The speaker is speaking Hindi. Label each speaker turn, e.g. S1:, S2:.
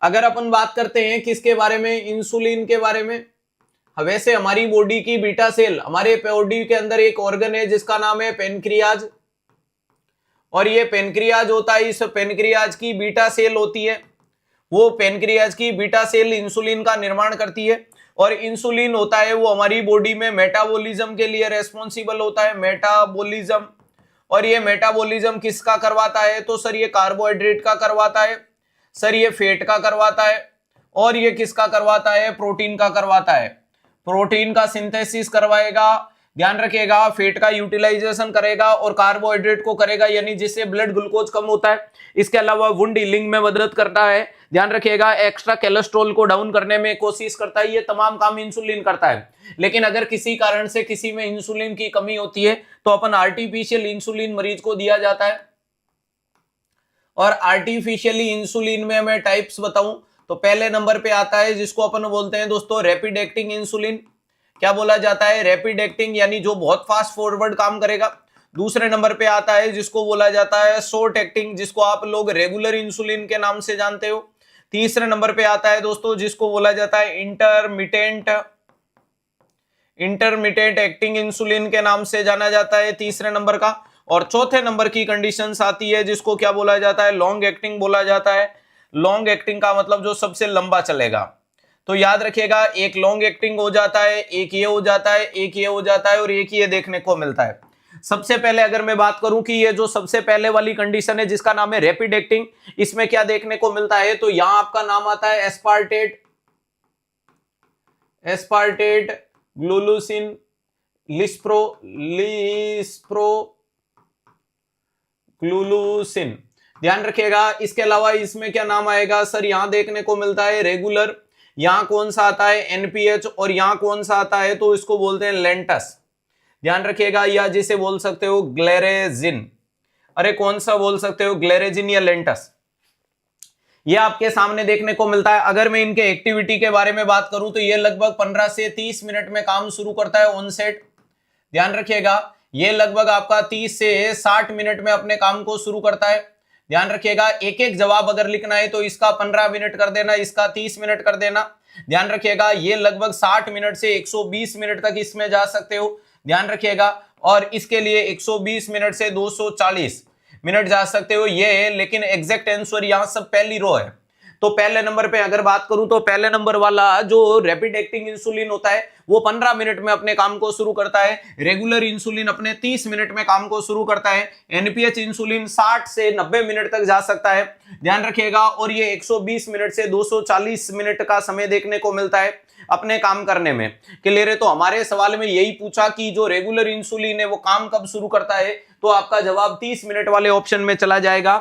S1: अगर अपन बात करते हैं किसके बारे में, इंसुलिन के बारे में। वैसे हमारी बॉडी की बीटा सेल, हमारे बॉडी के अंदर एक ऑर्गन है जिसका नाम है पेनक्रियाज, और ये पेनक्रियाज होता है, इस पेनक्रियाज की बीटा सेल होती है, वो पेनक्रियाज की बीटा सेल इंसुलिन का निर्माण करती है। और इंसुलिन होता है वो हमारी बॉडी में मेटाबॉलिज्म के लिए रेस्पॉन्सिबल होता है, मेटाबॉलिज्म। और ये मेटाबॉलिज्म किसका करवाता है, तो सर ये कार्बोहाइड्रेट का करवाता है, सर ये फैट का करवाता है, और ये किसका करवाता है, प्रोटीन का करवाता है। प्रोटीन का सिंथेसिस करवाएगा, ध्यान रखिएगा, फैट का यूटिलाइजेशन करेगा और कार्बोहाइड्रेट को करेगा, यानी जिससे ब्लड ग्लूकोज कम होता है। इसके अलावा वुंड हीलिंग में मदद करता है, ध्यान रखिएगा, एक्स्ट्रा कोलेस्ट्रॉल को डाउन करने में कोशिश करता है। ये तमाम काम इंसुलिन करता है। लेकिन अगर किसी कारण से किसी में इंसुलिन की कमी होती है तो अपन आर्टिफिशियल इंसुलिन मरीज को दिया जाता है। और आर्टिफिशियली इंसुलिन में मैं टाइप्स बताऊं तो पहले नंबर पे आता है जिसको अपन बोलते हैं दोस्तों रैपिड एक्टिंग इंसुलिन। क्या बोला जाता है, रैपिड एक्टिंग, यानी जो बहुत फास्ट फॉरवर्ड काम करेगा। दूसरे नंबर पे आता है जिसको बोला जाता है शॉर्ट एक्टिंग, जिसको आप लोग रेगुलर इंसुलिन के नाम से जानते हो। तीसरे नंबर पे आता है दोस्तों जिसको बोला जाता है इंटरमिटेंट एक्टिंग इंसुलिन के नाम से जाना जाता है तीसरे नंबर का। और चौथे नंबर की कंडीशंस आती है जिसको क्या बोला जाता है, लॉन्ग एक्टिंग बोला जाता है। लॉन्ग एक्टिंग का मतलब जो सबसे लंबा चलेगा। तो याद रखिएगा, एक लॉन्ग एक्टिंग हो जाता है, एक ये हो जाता है, एक ये हो जाता है, और एक ये देखने को मिलता है। सबसे पहले अगर मैं बात करूं कि ये जो सबसे पहले वाली कंडीशन है जिसका नाम है रैपिड एक्टिंग, इसमें क्या देखने को मिलता है, तो यहां आपका नाम आता है एस्पार्टेट ग्लूसिन लिस्प्रोग्लूसिन, ध्यान रखिएगा। इसके अलावा इसमें क्या नाम आएगा सर, यहां देखने को मिलता है रेगुलर, यहां कौन सा आता है एनपीएच, और यहां कौन सा आता है तो इसको बोलते हैं लेंटस, ध्यान रखिएगा, या जिसे बोल सकते हो ग्लेरेजिन। अरे कौन सा बोल सकते हो, ग्लेरेजिन या लेंटस, ये आपके सामने देखने को मिलता है। अगर मैं इनके एक्टिविटी के बारे में बात करूं तो ये लगभग 15 से 30 मिनट में काम शुरू करता है ऑनसेट, ध्यान रखिएगा। ये लगभग आपका 30 से 60 मिनट में अपने काम को शुरू करता है, ध्यान रखिएगा। एक एक जवाब अगर लिखना है तो इसका 15 मिनट कर देना, इसका 30 मिनट कर देना, ध्यान रखिएगा। ये लगभग 60 मिनट से 120 मिनट तक इसमें जा सकते हो, ध्यान रखिएगा। और इसके लिए 120 मिनट से 240 मिनट जा सकते हो, ये है। लेकिन एग्जैक्ट आंसर यहां सब पहली रो है। तो पहले नंबर पे अगर बात करूं तो पहले नंबर वाला जो रैपिड एक्टिंग इंसुलिन होता है वो 15 मिनट में अपने काम को शुरू करता है। रेगुलर इंसुलिन अपने 30 मिनट में काम को शुरू करता है। एनपीएच इंसुलिन 60 से 90 मिनट तक जा सकता है, ध्यान रखिएगा। और ये 120 मिनट से 240 मिनट का समय देखने को मिलता है अपने काम करने में। क्लियर है। तो हमारे सवाल में यही पूछा कि जो रेगुलर इंसुलिन है वो काम कब शुरू करता है, तो आपका जवाब 30 मिनट वाले ऑप्शन में चला जाएगा।